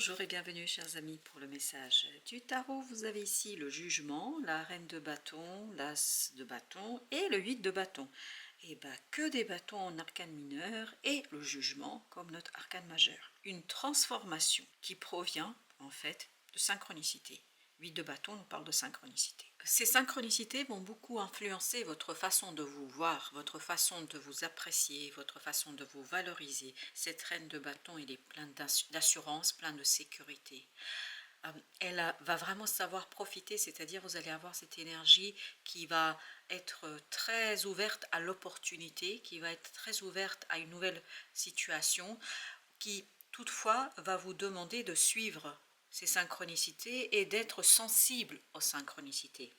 Bonjour et bienvenue chers amis pour le message du tarot. Vous avez ici le jugement, la reine de bâton, l'as de bâton et le 8 de bâton. Et bien que des bâtons en arcane mineur et le jugement comme notre arcane majeur. Une transformation qui provient en fait de synchronicité. 8 de bâton nous parle de synchronicité. Ces synchronicités vont beaucoup influencer votre façon de vous voir, votre façon de vous apprécier, votre façon de vous valoriser. Cette reine de bâton, elle est pleine d'assurance, pleine de sécurité. Elle va vraiment savoir profiter, c'est-à-dire vous allez avoir cette énergie qui va être très ouverte à l'opportunité, qui va être très ouverte à une nouvelle situation, qui toutefois va vous demander de suivre ces synchronicités et d'être sensible aux synchronicités.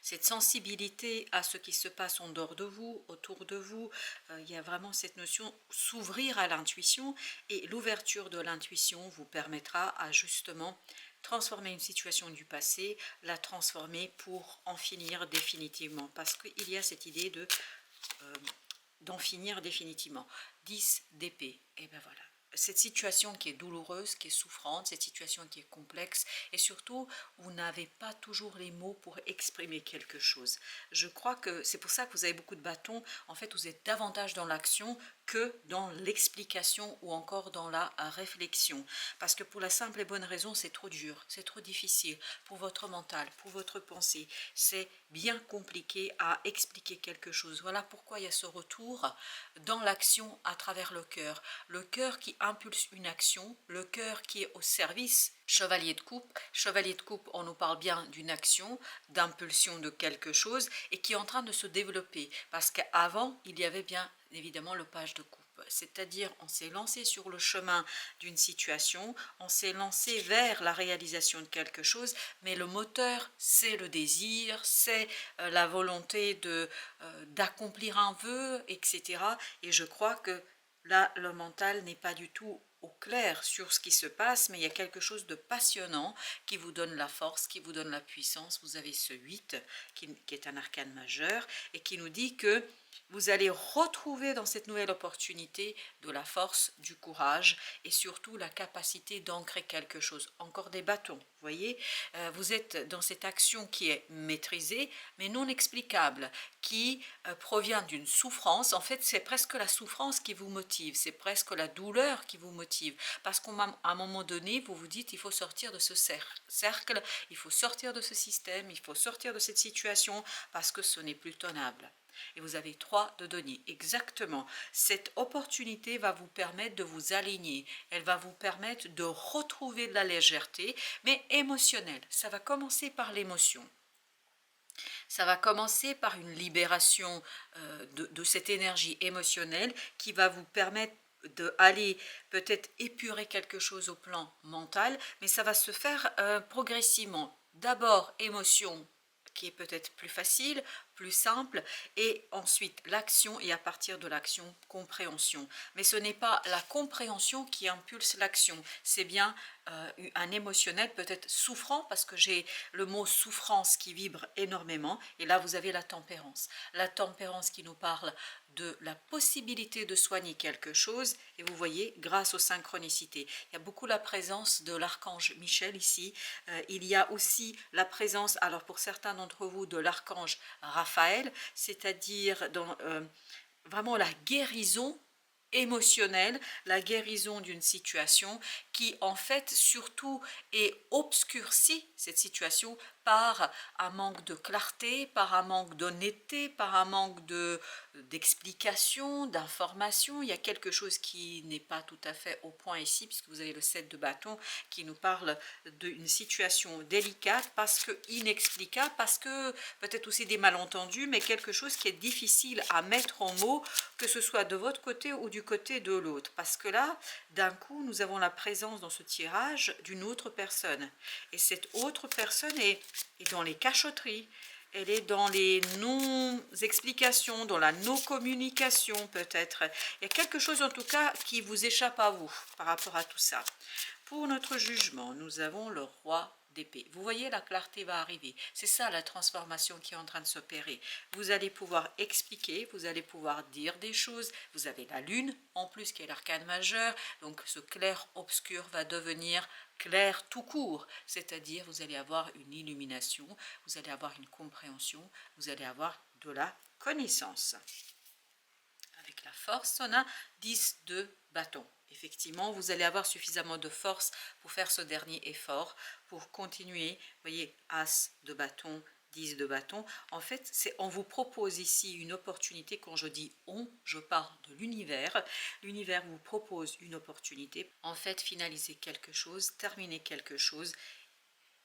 Cette sensibilité à ce qui se passe en dehors de vous, autour de vous, il y a vraiment cette notion s'ouvrir à l'intuition, et l'ouverture de l'intuition vous permettra à justement transformer une situation du passé, la transformer pour en finir définitivement, parce qu'il y a cette idée d'en finir définitivement. 10 d'épée, et ben voilà. Cette situation qui est douloureuse, qui est souffrante, cette situation qui est complexe, et surtout, vous n'avez pas toujours les mots pour exprimer quelque chose. Je crois que c'est pour ça que vous avez beaucoup de bâtons. En fait, vous êtes davantage dans l'action que dans l'explication ou encore dans la réflexion. Parce que pour la simple et bonne raison, c'est trop dur, c'est trop difficile pour votre mental, pour votre pensée. C'est bien compliqué à expliquer quelque chose. Voilà pourquoi il y a ce retour dans l'action à travers le cœur qui impulse une action, le cœur qui est au service. Chevalier de coupe, on nous parle bien d'une action, d'impulsion de quelque chose et qui est en train de se développer, parce qu'avant il y avait bien évidemment le page de coupe. C'est-à-dire on s'est lancé sur le chemin d'une situation, on s'est lancé vers la réalisation de quelque chose, mais le moteur c'est le désir, c'est la volonté d'accomplir un vœu, etc. Et je crois que là le mental n'est pas du tout au clair sur ce qui se passe, mais il y a quelque chose de passionnant qui vous donne la force, qui vous donne la puissance. Vous avez ce 8 qui est un arcane majeur et qui nous dit que vous allez retrouver dans cette nouvelle opportunité de la force, du courage et surtout la capacité d'ancrer quelque chose. Encore des bâtons, vous voyez, vous êtes dans cette action qui est maîtrisée mais non explicable, qui provient d'une souffrance. En fait, c'est presque la souffrance qui vous motive, c'est presque la douleur qui vous motive, parce qu'à un moment donné, vous vous dites, il faut sortir de ce cercle, il faut sortir de ce système, il faut sortir de cette situation, parce que ce n'est plus tenable. Et vous avez 3 de denier, exactement. Cette opportunité va vous permettre de vous aligner, elle va vous permettre de retrouver de la légèreté, mais émotionnelle. Ça va commencer par l'émotion. Ça va commencer par une libération de cette énergie émotionnelle qui va vous permettre d'aller peut-être épurer quelque chose au plan mental, mais ça va se faire progressivement. D'abord émotion qui est peut-être plus facile, plus simple, et ensuite l'action, et à partir de l'action, compréhension. Mais ce n'est pas la compréhension qui impulse l'action, c'est bien un émotionnel peut-être souffrant, parce que j'ai le mot souffrance qui vibre énormément, et là vous avez la tempérance qui nous parle de la possibilité de soigner quelque chose, et vous voyez, grâce aux synchronicités. Il y a beaucoup la présence de l'archange Michel ici, il y a aussi la présence, alors pour certains d'entre vous, de l'archange Raphaël, c'est-à-dire dans vraiment la guérison émotionnelle, la guérison d'une situation qui en fait surtout est obscurcie, cette situation, par un manque de clarté, par un manque d'honnêteté, par un manque d'explication, d'information. Il y a quelque chose qui n'est pas tout à fait au point ici, puisque vous avez le 7 de bâton qui nous parle d'une situation délicate, parce que inexplicable, parce que peut-être aussi des malentendus, mais quelque chose qui est difficile à mettre en mots, que ce soit de votre côté ou du côté de l'autre. Parce que là, d'un coup, nous avons la présence dans ce tirage d'une autre personne. Et cette autre personne est dans les cachotteries, elle est dans les non-explications, dans la non-communication peut-être. Il y a quelque chose en tout cas qui vous échappe à vous par rapport à tout ça. Pour notre jugement, nous avons le roi d'épée. Vous voyez, la clarté va arriver. C'est ça la transformation qui est en train de s'opérer. Vous allez pouvoir expliquer, vous allez pouvoir dire des choses. Vous avez la lune, en plus, qui est l'arcane majeur. Donc ce clair-obscur va devenir clair tout court. C'est-à-dire, vous allez avoir une illumination, vous allez avoir une compréhension, vous allez avoir de la connaissance. Avec la force, on a 10 de bâton. Effectivement, vous allez avoir suffisamment de force pour faire ce dernier effort, pour continuer. Vous voyez, As de bâton, 10 de bâton. En fait, on vous propose ici une opportunité. Quand je dis on, je parle de l'univers. L'univers vous propose une opportunité. En fait, finaliser quelque chose, terminer quelque chose,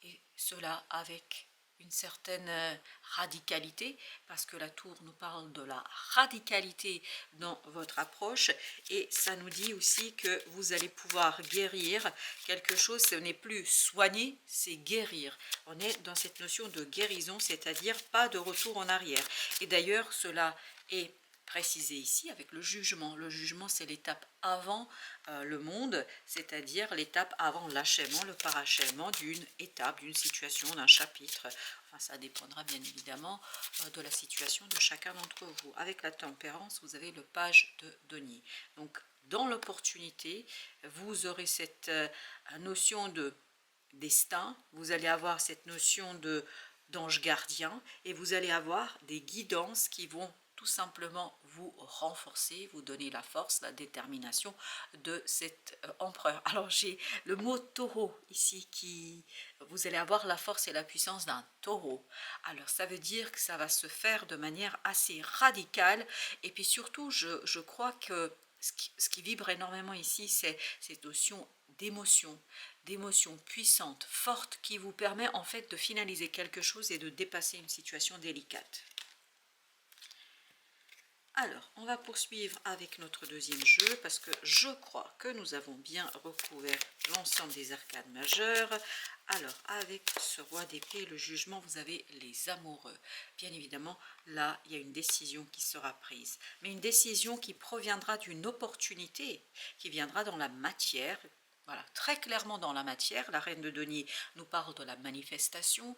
et cela avec une certaine radicalité, parce que la tour nous parle de la radicalité dans votre approche, et ça nous dit aussi que vous allez pouvoir guérir quelque chose. Ce n'est plus soigner, c'est guérir. On est dans cette notion de guérison, c'est-à-dire pas de retour en arrière. Et d'ailleurs, cela est précisé ici avec le jugement. Le jugement, c'est l'étape avant le monde, c'est-à-dire l'étape avant l'achèvement, le parachèvement d'une étape, d'une situation, d'un chapitre. Enfin, ça dépendra bien évidemment de la situation de chacun d'entre vous. Avec la tempérance, vous avez le page de denier. Donc, dans l'opportunité, vous aurez cette notion de destin, vous allez avoir cette notion d'ange gardien, et vous allez avoir des guidances qui vont tout simplement vous renforcer, vous donner la force, la détermination de cet empereur. Alors j'ai le mot taureau ici, qui vous allez avoir la force et la puissance d'un taureau. Alors ça veut dire que ça va se faire de manière assez radicale, et puis surtout je crois que ce qui vibre énormément ici, c'est cette notion d'émotion puissante, forte, qui vous permet en fait de finaliser quelque chose et de dépasser une situation délicate. Alors, on va poursuivre avec notre deuxième jeu, parce que je crois que nous avons bien recouvert l'ensemble des arcades majeures. Alors, avec ce roi d'épée, le jugement, vous avez les amoureux. Bien évidemment, là, il y a une décision qui sera prise. Mais une décision qui proviendra d'une opportunité, qui viendra dans la matière. Voilà, très clairement dans la matière. La reine de denier nous parle de la manifestation,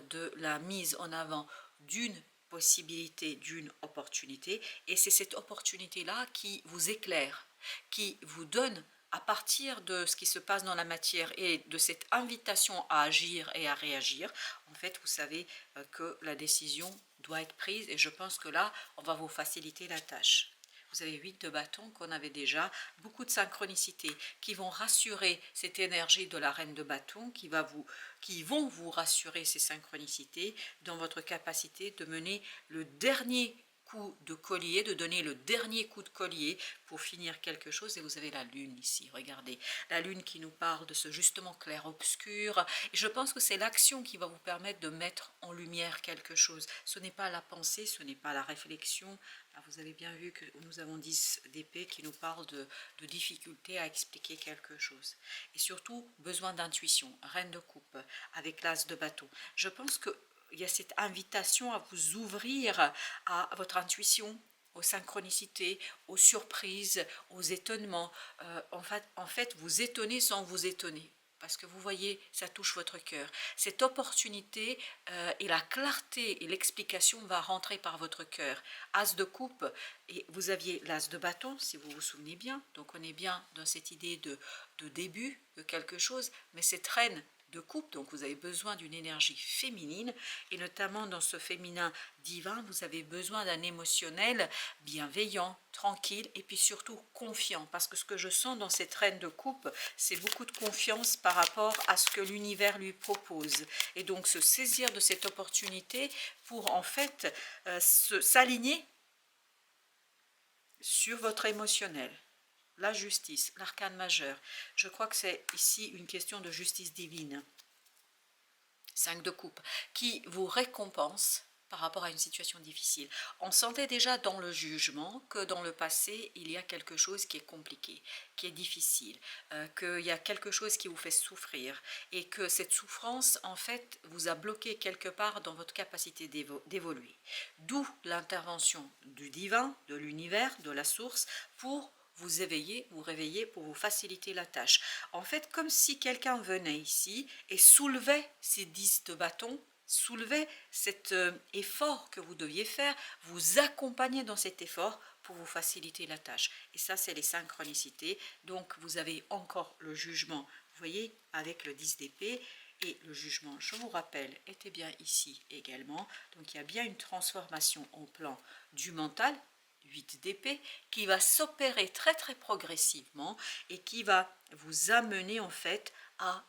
de la mise en avant d'une possibilité, d'une opportunité, et c'est cette opportunité-là qui vous éclaire, qui vous donne, à partir de ce qui se passe dans la matière et de cette invitation à agir et à réagir, en fait, vous savez que la décision doit être prise, et je pense que là, on va vous faciliter la tâche. Vous avez 8 de bâton qu'on avait déjà, beaucoup de synchronicité qui vont rassurer cette énergie de la reine de bâton, qui vont vous rassurer ces synchronicités dans votre capacité de mener le dernier coup de collier, de donner le dernier coup de collier pour finir quelque chose. Et vous avez la lune ici, regardez, la lune qui nous parle de ce justement clair-obscur, et je pense que c'est l'action qui va vous permettre de mettre en lumière quelque chose. Ce n'est pas la pensée, ce n'est pas la réflexion. Là, vous avez bien vu que nous avons 10 d'épée qui nous parle de difficulté à expliquer quelque chose, et surtout besoin d'intuition. Reine de coupe avec l'as de bâton, je pense que il y a cette invitation à vous ouvrir à votre intuition, aux synchronicités, aux surprises, aux étonnements. En fait, vous étonnez sans vous étonner. Parce que vous voyez, ça touche votre cœur. Cette opportunité et la clarté et l'explication va rentrer par votre cœur. As de coupe, et vous aviez l'as de bâton, si vous vous souvenez bien. Donc on est bien dans cette idée de début de quelque chose, mais cette reine de coupe, donc vous avez besoin d'une énergie féminine, et notamment dans ce féminin divin, vous avez besoin d'un émotionnel bienveillant, tranquille, et puis surtout confiant, parce que ce que je sens dans cette reine de coupe, c'est beaucoup de confiance par rapport à ce que l'univers lui propose, et donc se saisir de cette opportunité pour en fait s'aligner sur votre émotionnel. La justice, l'arcane majeur. Je crois que c'est ici une question de justice divine. 5 de coupe, qui vous récompense par rapport à une situation difficile. On sentait déjà dans le jugement que dans le passé, il y a quelque chose qui est compliqué, qui est difficile, qu'il y a quelque chose qui vous fait souffrir, et que cette souffrance, en fait, vous a bloqué quelque part dans votre capacité d'évoluer. D'où l'intervention du divin, de l'univers, de la source, pour vous éveiller, vous réveiller pour vous faciliter la tâche. En fait, comme si quelqu'un venait ici et soulevait ces 10 de bâton, soulevait cet effort que vous deviez faire, vous accompagner dans cet effort pour vous faciliter la tâche. Et ça, c'est les synchronicités. Donc, vous avez encore le jugement, vous voyez, avec le 10 d'épée. Et le jugement, je vous rappelle, était bien ici également. Donc, il y a bien une transformation en plan du mental, 8 d'épée, qui va s'opérer très très progressivement et qui va vous amener en fait à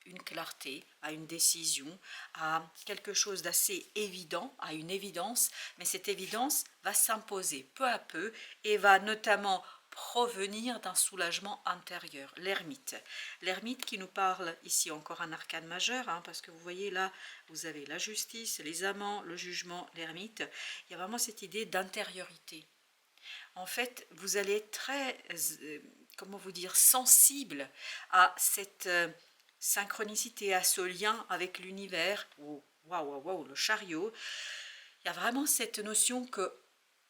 une clarté, à une décision, à quelque chose d'assez évident, à une évidence, mais cette évidence va s'imposer peu à peu et va notamment provenir d'un soulagement intérieur, l'ermite. L'ermite qui nous parle ici encore un arcane majeur, hein, parce que vous voyez là, vous avez la justice, les amants, le jugement, l'ermite. Il y a vraiment cette idée d'intériorité. En fait, vous allez être très, comment vous dire, sensible à cette synchronicité, à ce lien avec l'univers. Waouh, waouh, waouh, le chariot. Il y a vraiment cette notion que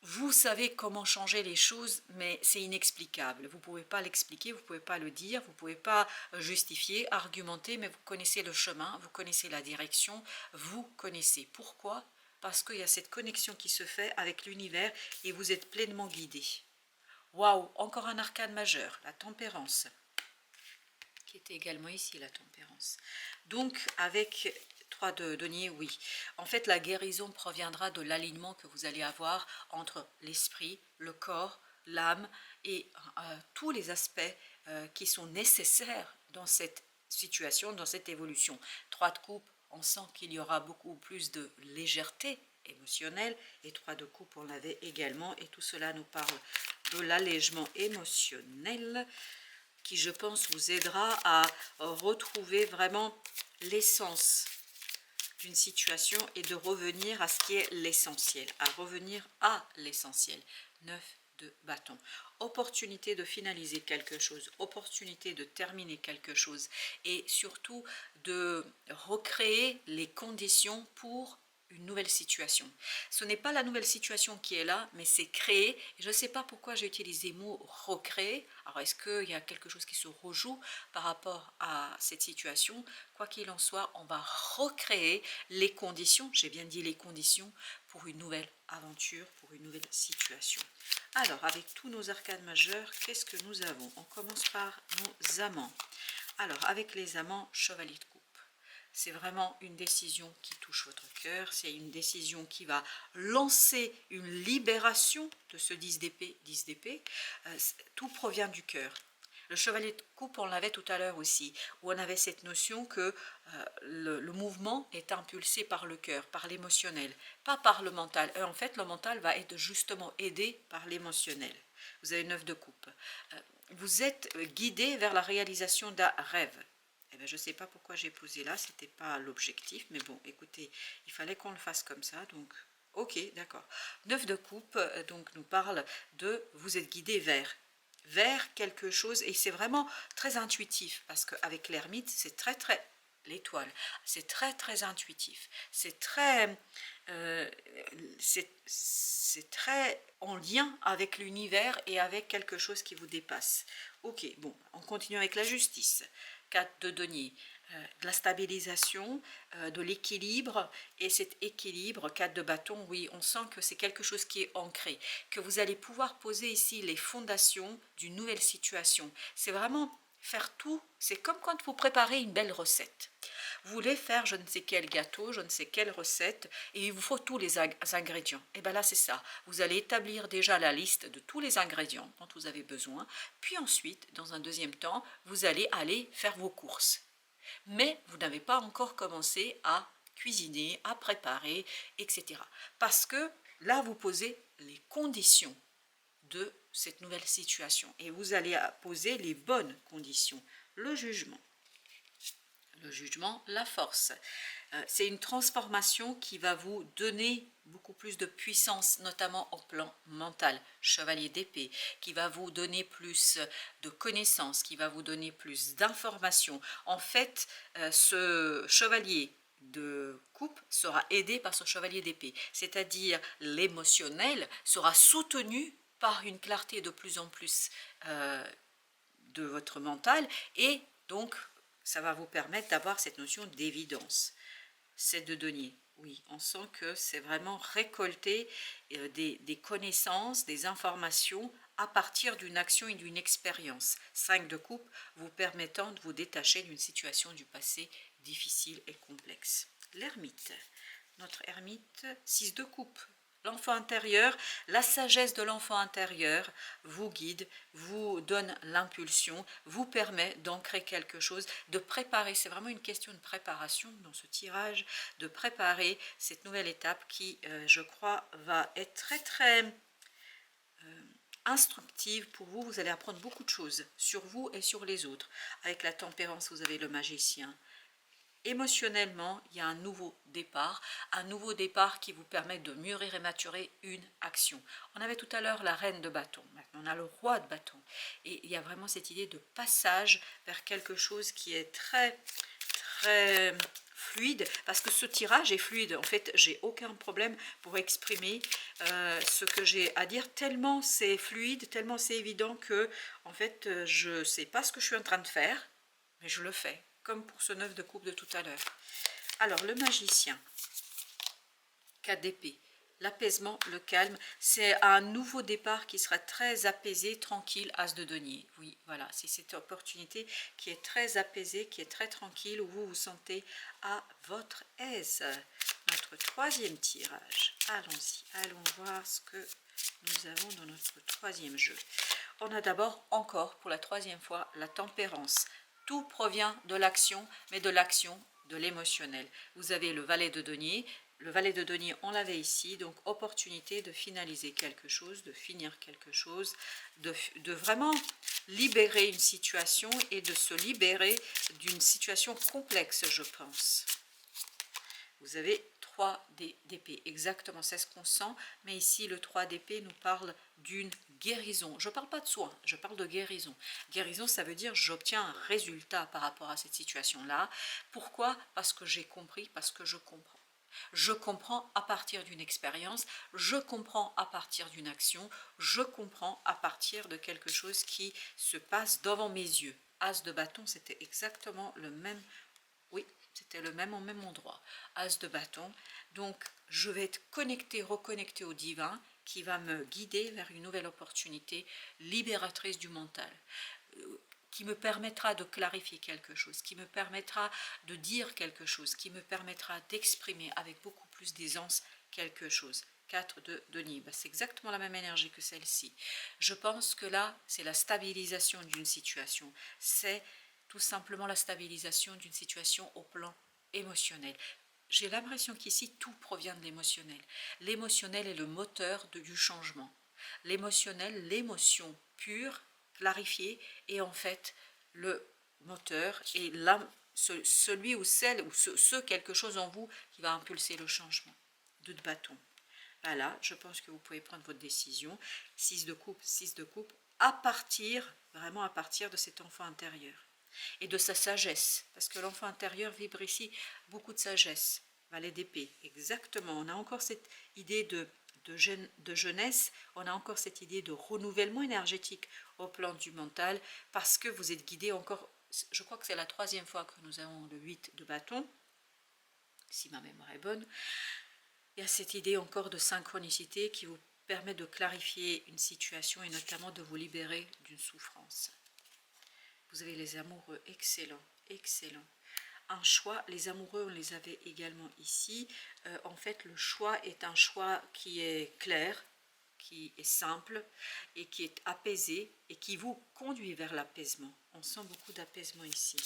vous savez comment changer les choses, mais c'est inexplicable. Vous ne pouvez pas l'expliquer, vous ne pouvez pas le dire, vous ne pouvez pas justifier, argumenter, mais vous connaissez le chemin, vous connaissez la direction, vous connaissez. Pourquoi? Parce qu'il y a cette connexion qui se fait avec l'univers et vous êtes pleinement guidé. Waouh, encore un arcane majeur, la tempérance, qui était également ici, la tempérance. Donc, avec 3 de denier, oui. En fait, la guérison proviendra de l'alignement que vous allez avoir entre l'esprit, le corps, l'âme et tous les aspects qui sont nécessaires dans cette situation, dans cette évolution. 3 de coupe, on sent qu'il y aura beaucoup plus de légèreté émotionnelle, et 3 de coupe, on l'avait également, et tout cela nous parle de l'allègement émotionnel qui, je pense, vous aidera à retrouver vraiment l'essence d'une situation et de revenir à ce qui est l'essentiel, à revenir à l'essentiel. 9 de bâton. Opportunité de finaliser quelque chose, opportunité de terminer quelque chose et surtout de recréer les conditions pour une nouvelle situation. Ce n'est pas la nouvelle situation qui est là, mais c'est créer. Et je ne sais pas pourquoi j'ai utilisé le mot recréer. Alors, est-ce qu'il y a quelque chose qui se rejoue par rapport à cette situation? Quoi qu'il en soit, on va recréer les conditions, j'ai bien dit les conditions, pour une nouvelle aventure, pour une nouvelle situation. Alors, avec tous nos arcanes majeurs, qu'est-ce que nous avons? On commence par nos amants. Alors, avec les amants, chevalier de coupe. C'est vraiment une décision qui touche votre cœur, c'est une décision qui va lancer une libération de ce 10 d'épée. 10 d'épée, tout provient du cœur. Le chevalier de coupe, on l'avait tout à l'heure aussi, où on avait cette notion que le mouvement est impulsé par le cœur, par l'émotionnel, pas par le mental. Et en fait, le mental va être justement aidé par l'émotionnel. Vous avez 9 de coupe. Vous êtes guidé vers la réalisation d'un rêve. Eh bien, je ne sais pas pourquoi j'ai posé là, ce n'était pas l'objectif, mais bon, écoutez, il fallait qu'on le fasse comme ça, donc ok, d'accord. 9 de coupe, donc nous parle de vous êtes guidé vers quelque chose, et c'est vraiment très intuitif, parce qu'avec l'ermite, c'est très l'étoile, c'est très intuitif, c'est très en lien avec l'univers et avec quelque chose qui vous dépasse. Ok, bon, on continue avec la justice. 4 de denier, de la stabilisation, de l'équilibre, et cet équilibre, 4 de bâton, oui, on sent que c'est quelque chose qui est ancré, que vous allez pouvoir poser ici les fondations d'une nouvelle situation. C'est vraiment faire tout, c'est comme quand vous préparez une belle recette. Vous voulez faire je ne sais quel gâteau, je ne sais quelle recette, et il vous faut tous les ingrédients. Et bien là, c'est ça. Vous allez établir déjà la liste de tous les ingrédients dont vous avez besoin, puis ensuite, dans un deuxième temps, vous allez aller faire vos courses. Mais vous n'avez pas encore commencé à cuisiner, à préparer, etc. Parce que là, vous posez les conditions de cette nouvelle situation, et vous allez poser les bonnes conditions. Le jugement. Le jugement, la force. C'est une transformation qui va vous donner beaucoup plus de puissance, notamment au plan mental. Chevalier d'épée, qui va vous donner plus de connaissances, qui va vous donner plus d'informations. En fait, ce chevalier de coupe sera aidé par ce chevalier d'épée, c'est-à-dire l'émotionnel sera soutenu par une clarté de plus en plus de votre mental, et donc ça va vous permettre d'avoir cette notion d'évidence. C'est de denier. Oui, on sent que c'est vraiment récolter des connaissances, des informations à partir d'une action et d'une expérience. 5 de coupe vous permettant de vous détacher d'une situation du passé difficile et complexe. L'ermite. Notre ermite, 6 de coupe. L'enfant intérieur, la sagesse de l'enfant intérieur vous guide, vous donne l'impulsion, vous permet d'ancrer quelque chose, de préparer. C'est vraiment une question de préparation dans ce tirage, de préparer cette nouvelle étape qui, je crois, va être très très instructive pour vous. Vous allez apprendre beaucoup de choses sur vous et sur les autres. Avec la tempérance, vous avez le magicien. Émotionnellement, il y a un nouveau départ qui vous permet de mûrir et maturer une action. On avait tout à l'heure la reine de bâton, maintenant on a le roi de bâton. Et il y a vraiment cette idée de passage vers quelque chose qui est très, très fluide, parce que ce tirage est fluide. En fait, j'ai aucun problème pour exprimer ce que j'ai à dire, tellement c'est fluide, tellement c'est évident que, en fait, je ne sais pas ce que je suis en train de faire, mais je le fais, comme pour ce 9 de coupe de tout à l'heure. Alors, le magicien, 4 d'épée, l'apaisement, le calme, c'est un nouveau départ qui sera très apaisé, tranquille, as de denier. Oui, voilà, c'est cette opportunité qui est très apaisée, qui est très tranquille, où vous vous sentez à votre aise. Notre troisième tirage, allons-y, allons voir ce que nous avons dans notre troisième jeu. On a d'abord encore, pour la troisième fois, la tempérance. Tout provient de l'action, mais de l'action de l'émotionnel. Vous avez le valet de denier. Le valet de denier, on l'avait ici, donc opportunité de finaliser quelque chose, de finir quelque chose, de vraiment libérer une situation et de se libérer d'une situation complexe, je pense. Vous avez 3 d'épée, exactement, c'est ce qu'on sent, mais ici le 3 d'épée nous parle d'une guérison. Je ne parle pas de soin, je parle de guérison. Guérison, ça veut dire j'obtiens un résultat par rapport à cette situation-là. Pourquoi? Parce que j'ai compris, parce que je comprends. Je comprends à partir d'une expérience, je comprends à partir d'une action, je comprends à partir de quelque chose qui se passe devant mes yeux. As de bâton, c'était exactement le même, oui, c'était le même au même endroit. As de bâton, donc je vais être connecté, reconnecté au divin qui va me guider vers une nouvelle opportunité libératrice du mental, qui me permettra de clarifier quelque chose, qui me permettra de dire quelque chose, qui me permettra d'exprimer avec beaucoup plus d'aisance quelque chose. 4 de denier, c'est exactement la même énergie que celle-ci. Je pense que là, c'est la stabilisation d'une situation. C'est tout simplement la stabilisation d'une situation au plan émotionnel. J'ai l'impression qu'ici, tout provient de l'émotionnel. L'émotionnel est le moteur du changement. L'émotionnel, l'émotion pure, clarifiée, est en fait le moteur et celui ou celle ou ce quelque chose en vous qui va impulser le changement. 2 de bâton. Voilà, je pense que vous pouvez prendre votre décision. 6 de coupe, 6 de coupe, à partir, vraiment à partir de cet enfant intérieur et de sa sagesse, parce que l'enfant intérieur vibre ici beaucoup de sagesse. Valet d'épée, exactement, on a encore cette idée de jeunesse, on a encore cette idée de renouvellement énergétique au plan du mental, parce que vous êtes guidé encore, je crois que c'est la 3e fois que nous avons le 8 de bâton, si ma mémoire est bonne. Il y a cette idée encore de synchronicité qui vous permet de clarifier une situation et notamment de vous libérer d'une souffrance. Vous avez les amoureux, excellent, excellent. Un choix, les amoureux, on les avait également ici. En fait, le choix est un choix qui est clair, qui est simple et qui est apaisé et qui vous conduit vers l'apaisement. On sent beaucoup d'apaisement ici.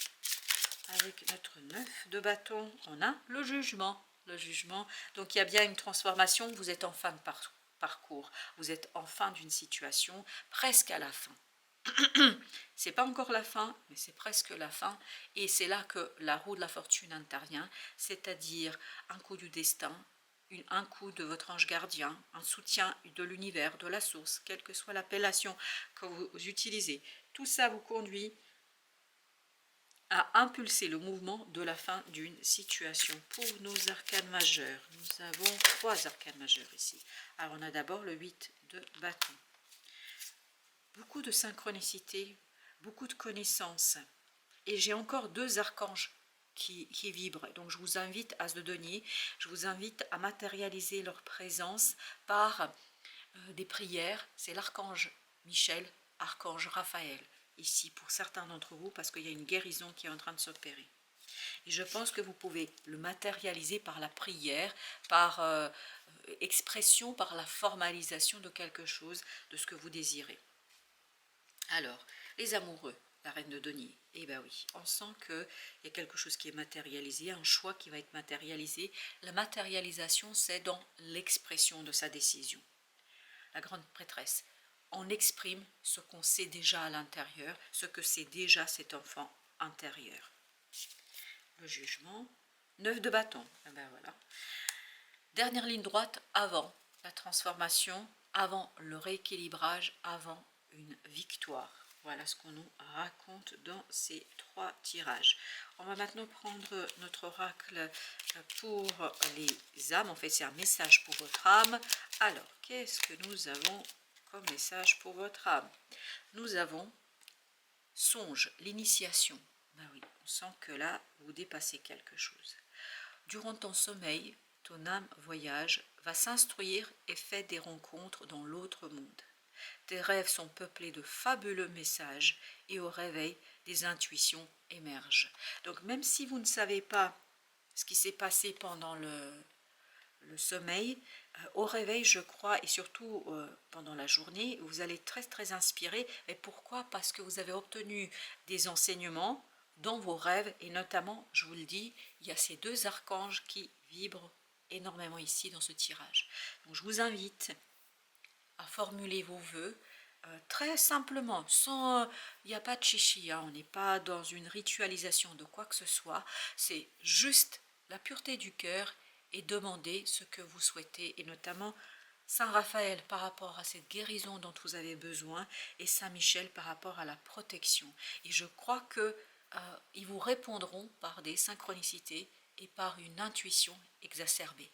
Avec notre 9 de bâton, on a le jugement. Le jugement, donc il y a bien une transformation, vous êtes en fin de parcours, vous êtes en fin d'une situation, presque à la fin. C'est pas encore la fin, mais c'est presque la fin, et c'est là que la roue de la fortune intervient, c'est-à-dire un coup du destin, un coup de votre ange gardien, un soutien de l'univers, de la source, quelle que soit l'appellation que vous utilisez. Tout ça vous conduit à impulser le mouvement de la fin d'une situation. Pour nos arcanes majeures, nous avons 3 arcanes majeures ici. Alors on a d'abord le 8 de bâton. beaucoup de synchronicité, beaucoup de connaissances. Et j'ai encore 2 archanges qui vibrent. Donc je vous invite, As de denier, je vous invite à matérialiser leur présence par des prières. C'est l'archange Michel, archange Raphaël, ici pour certains d'entre vous, parce qu'il y a une guérison qui est en train de s'opérer. Et je pense que vous pouvez le matérialiser par la prière, par expression, par la formalisation de quelque chose, de ce que vous désirez. Alors, les amoureux, la reine de denier, eh bien oui, on sent qu'il y a quelque chose qui est matérialisé, un choix qui va être matérialisé. La matérialisation, c'est dans l'expression de sa décision. La grande prêtresse, on exprime ce qu'on sait déjà à l'intérieur, ce que c'est déjà cet enfant intérieur. Le jugement, 9 de bâton, eh ben voilà. Dernière ligne droite, avant la transformation, avant le rééquilibrage, avant une victoire. Voilà ce qu'on nous raconte dans ces 3 tirages. On va maintenant prendre notre oracle pour les âmes. En fait, c'est un message pour votre âme. Alors, qu'est-ce que nous avons comme message pour votre âme? Nous avons songe, l'initiation. Ben oui, on sent que là, vous dépassez quelque chose. Durant ton sommeil, ton âme voyage, va s'instruire et fait des rencontres dans l'autre monde. Tes rêves sont peuplés de fabuleux messages et au réveil, des intuitions émergent. Donc même si vous ne savez pas ce qui s'est passé pendant le sommeil, au réveil, je crois, et surtout pendant la journée, vous allez être très très inspiré. Et pourquoi? Parce que vous avez obtenu des enseignements dans vos rêves, et notamment, je vous le dis, il y a ces 2 archanges qui vibrent énormément ici dans ce tirage. Donc je vous invite à formuler vos vœux très simplement, sans, il n'y a pas de chichi, hein, on n'est pas dans une ritualisation de quoi que ce soit, c'est juste la pureté du cœur et demander ce que vous souhaitez, et notamment Saint Raphaël par rapport à cette guérison dont vous avez besoin, et Saint Michel par rapport à la protection. Et je crois que ils vous répondront par des synchronicités et par une intuition exacerbée.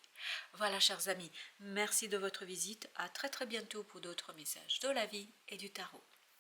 Voilà, chers amis, merci de votre visite. À très très bientôt pour d'autres messages de la vie et du tarot.